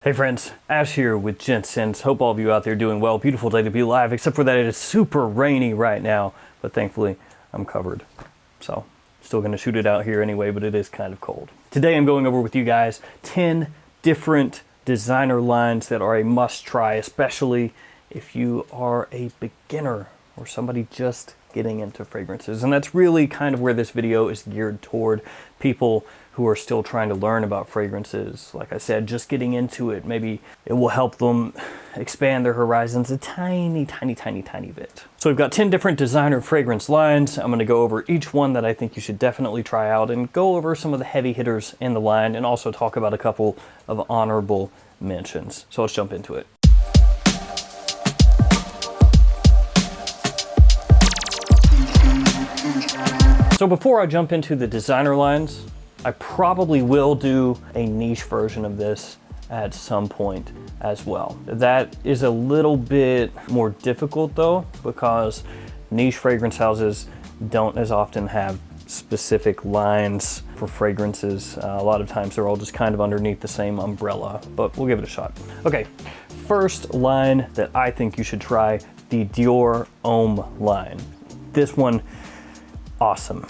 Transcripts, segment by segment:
Hey friends, Ash here with Gents. Hope all of you out there doing well. Beautiful day to be alive, except for that it is super rainy right now, but thankfully I'm covered. So, still gonna shoot it out here anyway, but it is kind of cold. Today I'm going over with you guys 10 different designer lines that are a must try, especially if you are a beginner or somebody just getting into fragrances. And that's really kind of where this video is geared toward, people who are still trying to learn about fragrances. Like I said, just getting into it, maybe it will help them expand their horizons a tiny bit. So we've got 10 different designer fragrance lines. I'm gonna go over each one that I think you should definitely try out and go over some of the heavy hitters in the line and also talk about a couple of honorable mentions. So let's jump into it. So before I jump into the designer lines, I probably will do a niche version of this at some point as well. That is a little bit more difficult though, because niche fragrance houses don't as often have specific lines for fragrances. A lot of times they're all just kind of underneath the same umbrella, but we'll give it a shot. Okay, first line that I think you should try, the Dior Homme line. This one, awesome.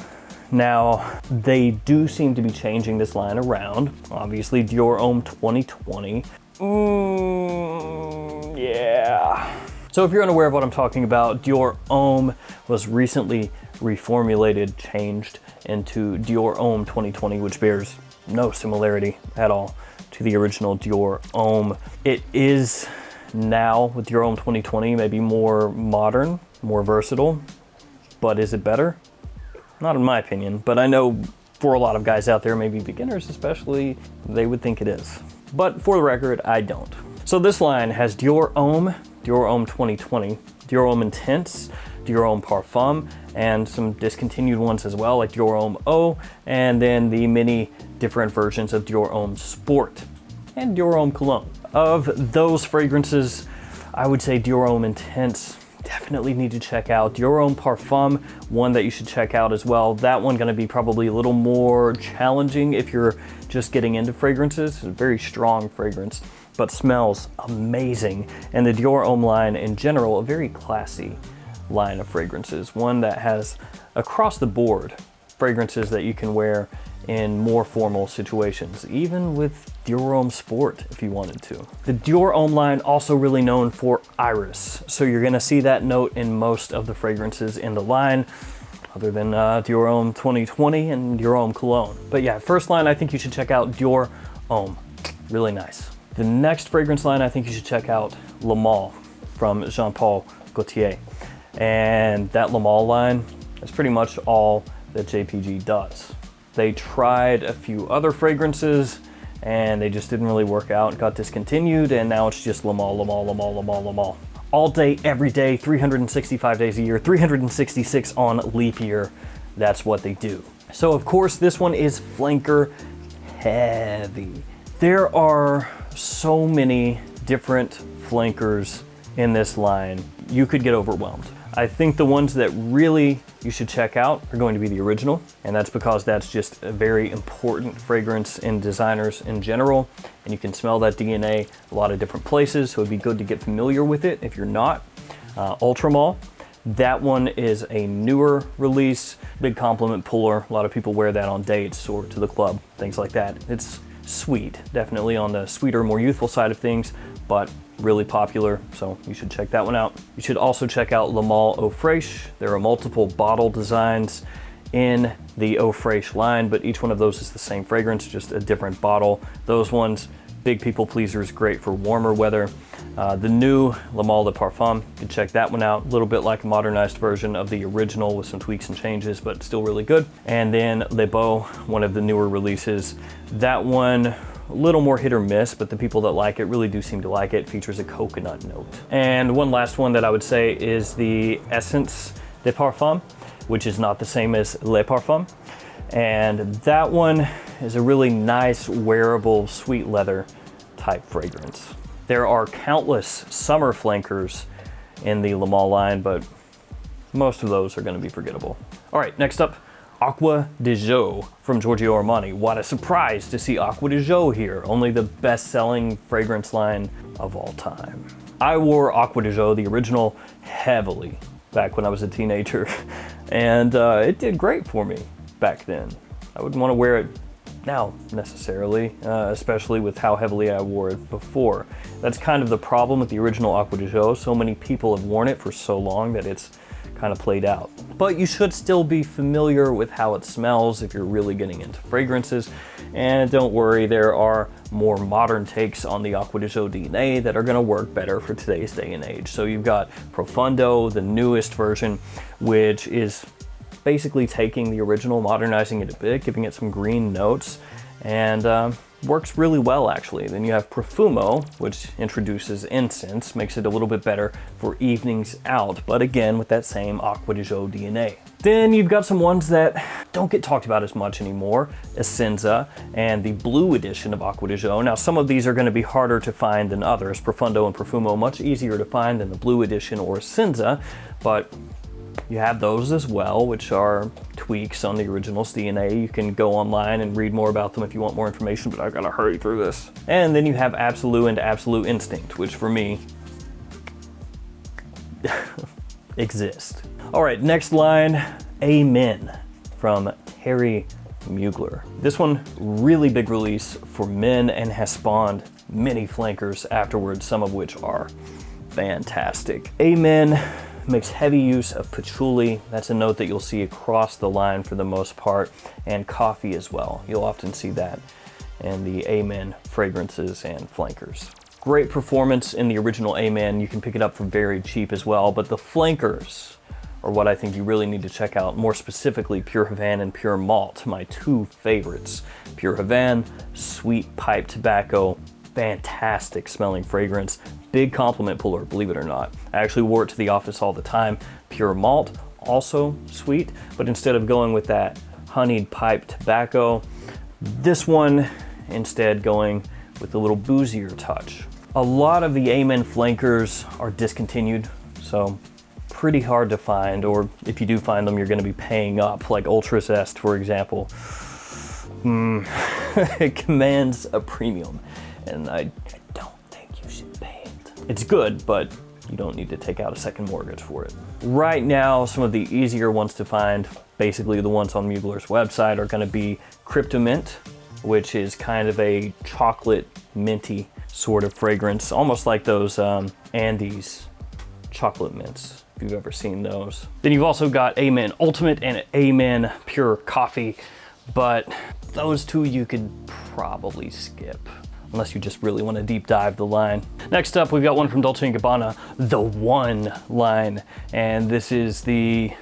Now, they do seem to be changing this line around. Obviously, Dior Homme 2020. Yeah. So if you're unaware of what I'm talking about, Dior Homme was recently reformulated, changed into Dior Homme 2020, which bears no similarity at all to the original Dior Homme. It is now, with Dior Homme 2020, maybe more modern, more versatile, but is it better? Not in my opinion, but I know for a lot of guys out there, maybe beginners especially, they would think it is. But for the record, I don't. So this line has Dior Homme 2020, Dior Homme Intense, Dior Homme Parfum, and some discontinued ones as well, like Dior Homme Eau, and then the many different versions of Dior Homme Sport and Dior Homme Cologne. Of those fragrances, I would say Dior Homme Intense definitely need to check out. Dior Homme Parfum, one that you should check out as well. That one gonna be probably a little more challenging if you're just getting into fragrances. It's a very strong fragrance, but smells amazing. And the Dior Homme line in general, a very classy line of fragrances. One that has across the board fragrances that you can wear in more formal situations, even with Dior Homme Sport if you wanted to. The Dior Homme line also really known for iris, so you're gonna see that note in most of the fragrances in the line, other than Dior Homme 2020 and Dior Homme Cologne. But yeah, first line I think you should check out Dior Homme, really nice. The next fragrance line I think you should check out Lhomme from Jean Paul Gaultier. And that Lhomme line is pretty much all that JPG does. They tried a few other fragrances and they just didn't really work out, got discontinued, and now it's just Lhomme. All day, every day, 365 days a year, 366 on leap year, that's what they do. So of course this one is flanker heavy. There are so many different flankers in this line, you could get overwhelmed. I think the ones that really you should check out are going to be the original, and that's because that's just a very important fragrance in designers in general, and you can smell that DNA a lot of different places, so it'd be good to get familiar with it if you're not. Ultramall, that one is a newer release, big compliment puller. A lot of people wear that on dates or to the club, things like that. It's sweet, definitely on the sweeter, more youthful side of things, but really popular, so you should check that one out. You should also check out Le Male Eau Fraiche. There are multiple bottle designs in the Eau Fraiche line, but each one of those is the same fragrance, just a different bottle. Those ones, big people pleasers, great for warmer weather. The new Le Male de Parfum, you can check that one out. A little bit like a modernized version of the original with some tweaks and changes, but still really good. And then Le Beau, one of the newer releases. That one, a little more hit or miss, but the people that like it really do seem to like it. Features a coconut note. And one last one that I would say is the Essence de Parfum, which is not the same as Le Parfum. And that one is a really nice, wearable, sweet leather type fragrance. There are countless summer flankers in the Le Male line, but most of those are gonna be forgettable. All right, next up, Acqua di Gio from Giorgio Armani. What a surprise to see Acqua di Gio here, only the best-selling fragrance line of all time. I wore Acqua di Gio, the original, heavily back when I was a teenager, and it did great for me back then. I wouldn't want to wear it now necessarily, especially with how heavily I wore it before. That's kind of the problem with the original Acqua di Gio. So many people have worn it for so long that it's kind of played out. But you should still be familiar with how it smells if you're really getting into fragrances. And don't worry, there are more modern takes on the Acqua di Gio DNA that are going to work better for today's day and age. So you've got Profundo, the newest version, which is basically taking the original, modernizing it a bit, giving it some green notes, and works really well actually. Then you have Profumo, which introduces incense, makes it a little bit better for evenings out, but again with that same Acqua di Gio DNA. Then you've got some ones that don't get talked about as much anymore, Essenza and the blue edition of Acqua di Gio. Now some of these are going to be harder to find than others. Profundo and Profumo much easier to find than the blue edition or Essenza, but you have those as well, which are tweaks on the original's DNA. You can go online and read more about them if you want more information, but I gotta hurry through this. And then you have Absolute and Absolute Instinct, which for me exist. All right, next line, Amen from Terry Mugler. This one, really big release for men and has spawned many flankers afterwards, some of which are fantastic. Amen makes heavy use of patchouli. That's a note that you'll see across the line for the most part, and coffee as well. You'll often see that in the Amen fragrances and flankers. Great performance in the original Amen. You can pick it up for very cheap as well, but the flankers are what I think you really need to check out, more specifically Pure Havane and Pure Malt, my two favorites. Pure Havane, sweet pipe tobacco, fantastic smelling fragrance. Big compliment puller, believe it or not. I actually wore it to the office all the time. Pure Malt, also sweet, but instead of going with that honeyed pipe tobacco, this one instead going with a little boozier touch. A lot of the Amen flankers are discontinued, so pretty hard to find, or if you do find them, you're gonna be paying up, like Ultra Zest, for example. It commands a premium, and I don't think you should pay it. It's good, but you don't need to take out a second mortgage for it. Right now, some of the easier ones to find, basically the ones on Mugler's website, are gonna be Cryptomint, which is kind of a chocolate minty sort of fragrance, almost like those Andes chocolate mints, if you've ever seen those. Then you've also got Amen Ultimate and Amen Pure Coffee, but those two you could probably skip, unless you just really want to deep dive the line. Next up, we've got one from Dolce & Gabbana, the One line, and this is the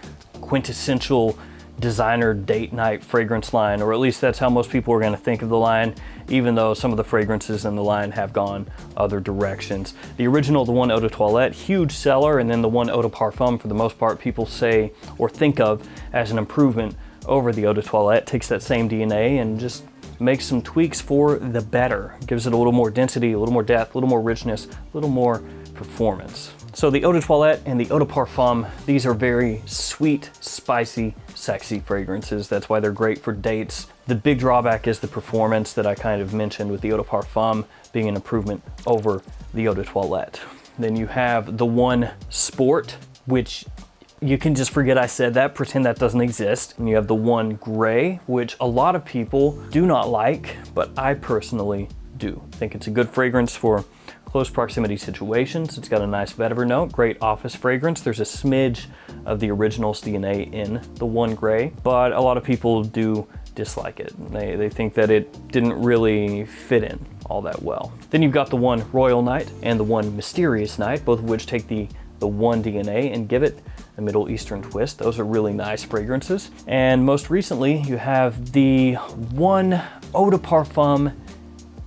quintessential designer date night fragrance line, or at least that's how most people are going to think of the line, even though some of the fragrances in the line have gone other directions. The original, the One Eau de Toilette, huge seller, and then the One Eau de Parfum, for the most part, people say or think of as an improvement over the Eau de Toilette. Takes that same DNA and just makes some tweaks for the better. Gives it a little more density, a little more depth, a little more richness, a little more performance. So the Eau de Toilette and the Eau de Parfum, these are very sweet, spicy, sexy fragrances. That's why they're great for dates. The big drawback is the performance that I kind of mentioned, with the Eau de Parfum being an improvement over the Eau de Toilette. Then you have the One Sport, which you can just forget I said that, pretend that doesn't exist. And you have the One Gray, which a lot of people do not like, but I personally do. I think it's a good fragrance for close proximity situations. It's got a nice vetiver note, great office fragrance. There's a smidge of the original's DNA in the One Gray, but a lot of people do dislike it. They think that it didn't really fit in all that well. Then you've got the One Royal Night and the One Mysterious Night, both of which take the One DNA and give it a Middle Eastern twist. Those are really nice fragrances. And most recently, you have the One Eau de Parfum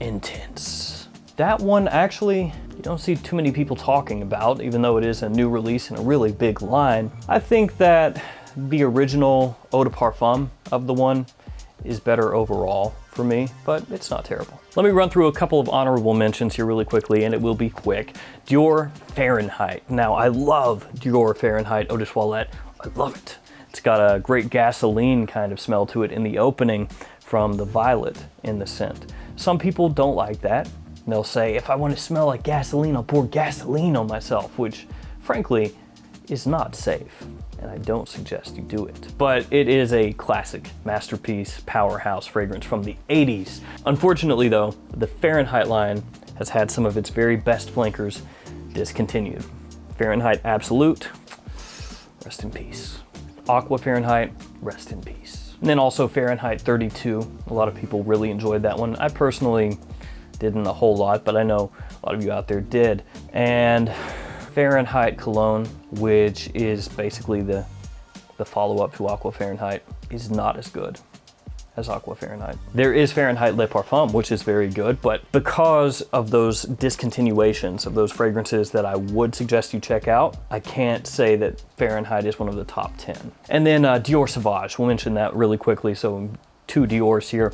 Intense. That one, actually, you don't see too many people talking about, even though it is a new release in a really big line. I think that the original Eau de Parfum of the One is better overall for me, but it's not terrible. Let me run through a couple of honorable mentions here really quickly, and it will be quick. Dior Fahrenheit. Now, I love Dior Fahrenheit Eau de Toilette. I love it. It's got a great gasoline kind of smell to it in the opening from the violet in the scent. Some people don't like that. They'll say, if I want to smell like gasoline, I'll pour gasoline on myself, which frankly is not safe, and I don't suggest you do it. But it is a classic masterpiece powerhouse fragrance from the 80s. Unfortunately though, the Fahrenheit line has had some of its very best flankers discontinued. Fahrenheit Absolute, rest in peace. Aqua Fahrenheit, rest in peace. And then also Fahrenheit 32. A lot of people really enjoyed that one. I personally didn't a whole lot, but I know a lot of you out there did. And Fahrenheit Cologne, which is basically the follow-up to Aqua Fahrenheit, is not as good as Aqua Fahrenheit. There is Fahrenheit Le Parfum, which is very good, but because of those discontinuations of those fragrances that I would suggest you check out, I can't say that Fahrenheit is one of the top 10. And then Dior Sauvage, we'll mention that really quickly. So 2 Diors here.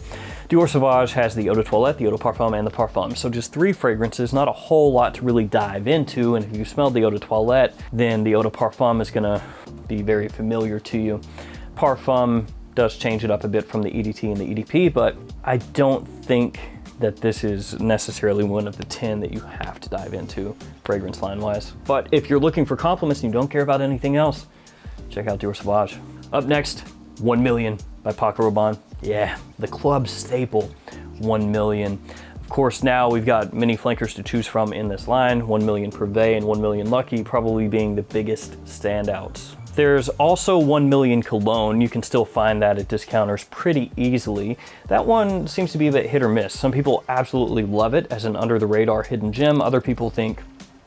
Dior Sauvage has the Eau de Toilette, the Eau de Parfum, and the Parfum. So just 3 fragrances, not a whole lot to really dive into. And if you smelled the Eau de Toilette, then the Eau de Parfum is gonna be very familiar to you. Parfum does change it up a bit from the EDT and the EDP, but I don't think that this is necessarily one of the 10 that you have to dive into fragrance line wise. But if you're looking for compliments and you don't care about anything else, check out Dior Sauvage. Up next, 1 Million by Paco Rabanne. Yeah, the club staple, 1 Million. Of course, now we've got many flankers to choose from in this line, 1 Million Privé and 1 Million Lucky probably being the biggest standouts. There's also 1 Million Cologne. You can still find that at discounters pretty easily. That one seems to be a bit hit or miss. Some people absolutely love it as an under the radar hidden gem. Other people think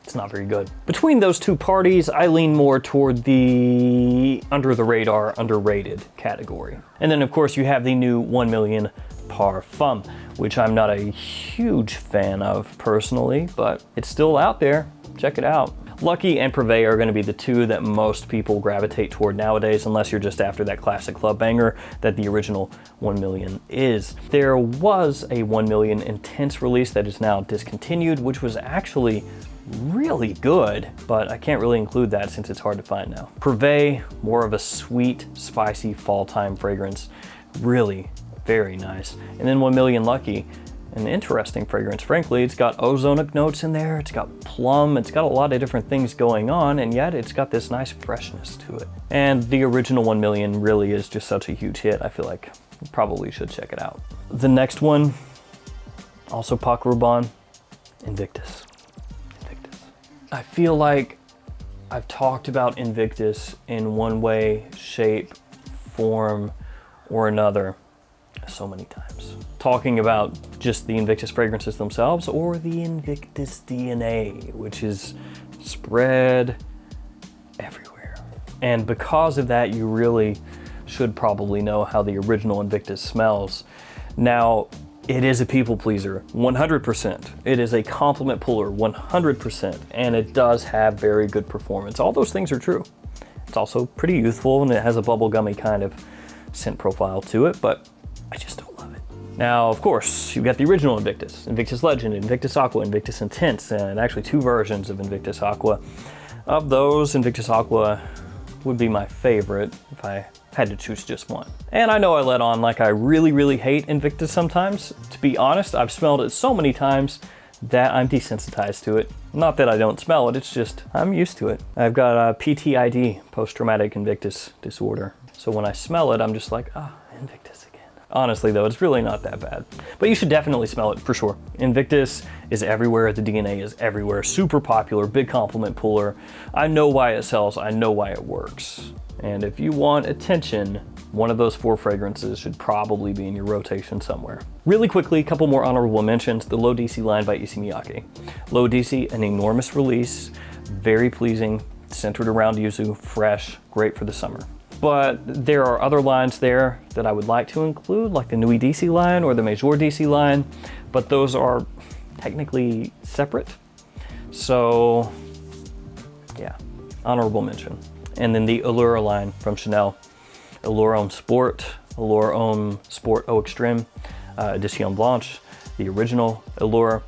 it's not very good. Between those two parties, I lean more toward the under the radar, underrated category. And then of course you have the new 1 Million Parfum, which I'm not a huge fan of personally, but it's still out there. Check it out. Lucky and Privé are gonna be the 2 that most people gravitate toward nowadays, unless you're just after that classic club banger that the original 1 Million is. There was a 1 Million Intense release that is now discontinued, which was actually really good, but I can't really include that since it's hard to find now. Privé, more of a sweet, spicy fall time fragrance. Really very nice. And then 1 Million Lucky, an interesting fragrance, frankly. It's got ozonic notes in there, it's got plum, it's got a lot of different things going on, and yet it's got this nice freshness to it. And the original 1 Million really is just such a huge hit. I feel like you probably should check it out. The next one, also Paco Rabanne, Invictus. I feel like I've talked about Invictus in one way, shape, form, or another so many times. Talking about just the Invictus fragrances themselves or the Invictus DNA, which is spread everywhere. And because of that, you really should probably know how the original Invictus smells. Now, it is a people pleaser, 100%. It is a compliment puller, 100%. And it does have very good performance. All those things are true. It's also pretty youthful and it has a bubblegummy kind of scent profile to it, but I just don't love it. Now, of course, you've got the original Invictus, Invictus Legend, Invictus Aqua, Invictus Intense, and actually 2 versions of Invictus Aqua. Of those, Invictus Aqua would be my favorite if I had to choose just one. And I know I let on like I really, really hate Invictus sometimes. To be honest, I've smelled it so many times that I'm desensitized to it. Not that I don't smell it, it's just I'm used to it. I've got a PTID, post-traumatic Invictus disorder. So when I smell it, I'm just like, Invictus again. Honestly though, it's really not that bad. But you should definitely smell it for sure. Invictus is everywhere, the DNA is everywhere, super popular, big compliment puller. I know why it sells, I know why it works. And if you want attention, one of those 4 fragrances should probably be in your rotation somewhere. Really quickly, a couple more honorable mentions. The Low DC line by Issey Miyake. Low DC, an enormous release, very pleasing, centered around yuzu, fresh, great for the summer. But there are other lines there that I would like to include, like the Nuit DC line or the Major DC line, but those are technically separate. So yeah, honorable mention. And then the Allure line from Chanel. Allure Homme Sport, Allure Homme Sport Eau Extreme, Edition Blanche, the original Allure,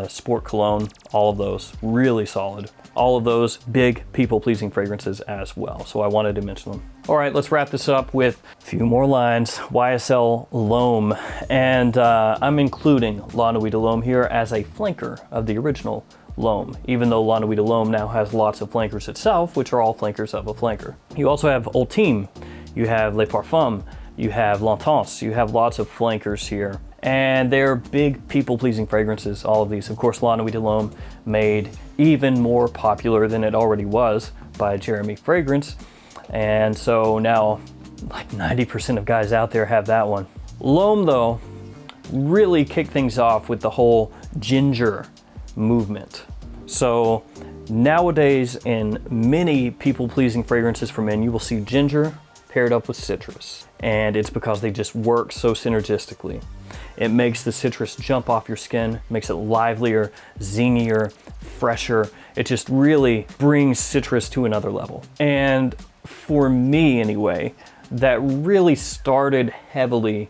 Sport Cologne, all of those really solid. All of those big people-pleasing fragrances as well. So I wanted to mention them. All right, let's wrap this up with a few more lines. YSL Lhomme, and I'm including La Nuit de Lhomme here as a flanker of the original Lhomme, even though La Nuit de Lhomme now has lots of flankers itself, which are all flankers of a flanker. You also have Ultime, you have Les Parfums, you have L'Intense, you have lots of flankers here. And they're big people-pleasing fragrances, all of these. Of course, La Nuit de Lhomme made even more popular than it already was by Jeremy Fragrance. And so now like 90% of guys out there have that one. Lhomme though really kicked things off with the whole ginger movement. So nowadays in many people-pleasing fragrances for men, you will see ginger paired up with citrus. And it's because they just work so synergistically. It makes the citrus jump off your skin, makes it livelier, zingier, fresher. It just really brings citrus to another level. And for me anyway, that really started heavily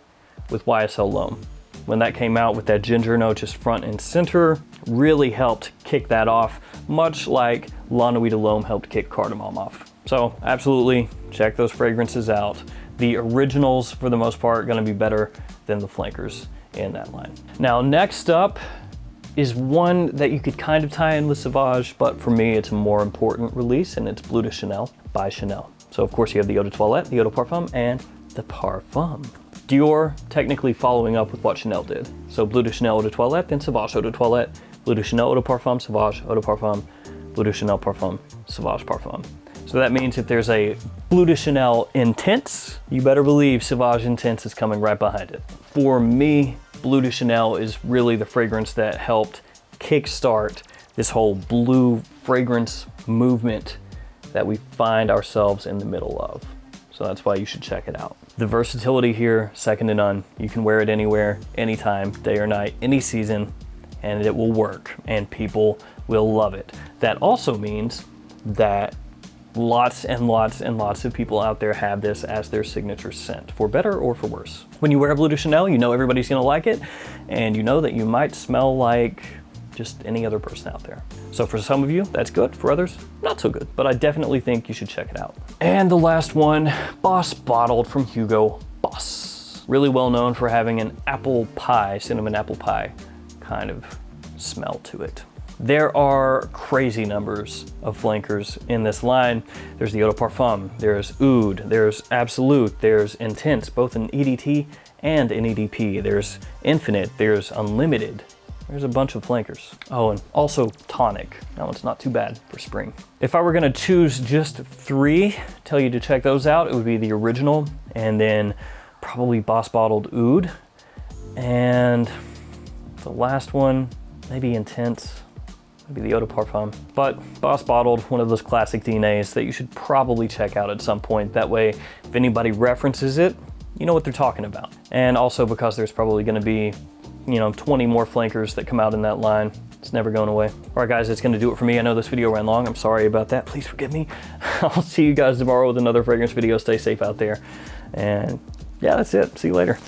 with YSL Lhomme. When that came out with that ginger note just front and center, really helped kick that off, much like La Nuit de Lhomme helped kick Cardamom off. So absolutely check those fragrances out. The originals, for the most part, are gonna be better than the flankers in that line. Now, next up is one that you could kind of tie in with Sauvage, but for me, it's a more important release, and it's Bleu de Chanel by Chanel. So of course you have the Eau de Toilette, the Eau de Parfum, and the Parfum. Dior technically following up with what Chanel did. So Bleu de Chanel Eau de Toilette, then Sauvage Eau de Toilette, Bleu de Chanel Eau de Parfum, Sauvage Eau de Parfum, Bleu de Chanel Parfum, Sauvage Parfum. So that means if there's a Bleu de Chanel Intense, you better believe Sauvage Intense is coming right behind it. For me, Bleu de Chanel is really the fragrance that helped kickstart this whole blue fragrance movement that we find ourselves in the middle of. So that's why you should check it out. The versatility here, second to none. You can wear it anywhere, anytime, day or night, any season, and it will work, and people will love it. That also means that lots and lots and lots of people out there have this as their signature scent, for better or for worse. When you wear Bleu de Chanel, you know everybody's gonna like it, and you know that you might smell like just any other person out there. So for some of you, that's good. For others, not so good, but I definitely think you should check it out. And the last one, Boss Bottled from Hugo Boss. Really well known for having an apple pie, cinnamon apple pie kind of smell to it. There are crazy numbers of flankers in this line. There's the Eau de Parfum, there's Oud, there's Absolute, there's Intense, both in EDT and in EDP. There's Infinite, there's Unlimited. There's a bunch of flankers. Oh, and also Tonic. That one's not too bad for spring. If I were gonna choose just three, tell you to check those out, it would be the original, and then probably Boss Bottled Oud. And the last one, maybe Intense. Maybe the Eau de Parfum. But Boss Bottled, one of those classic DNAs that you should probably check out at some point. That way, if anybody references it, you know what they're talking about. And also because there's probably gonna be, 20 more flankers that come out in that line. It's never going away. All right, guys, it's gonna do it for me. I know this video ran long. I'm sorry about that. Please forgive me. I'll see you guys tomorrow with another fragrance video. Stay safe out there. And yeah, that's it. See you later.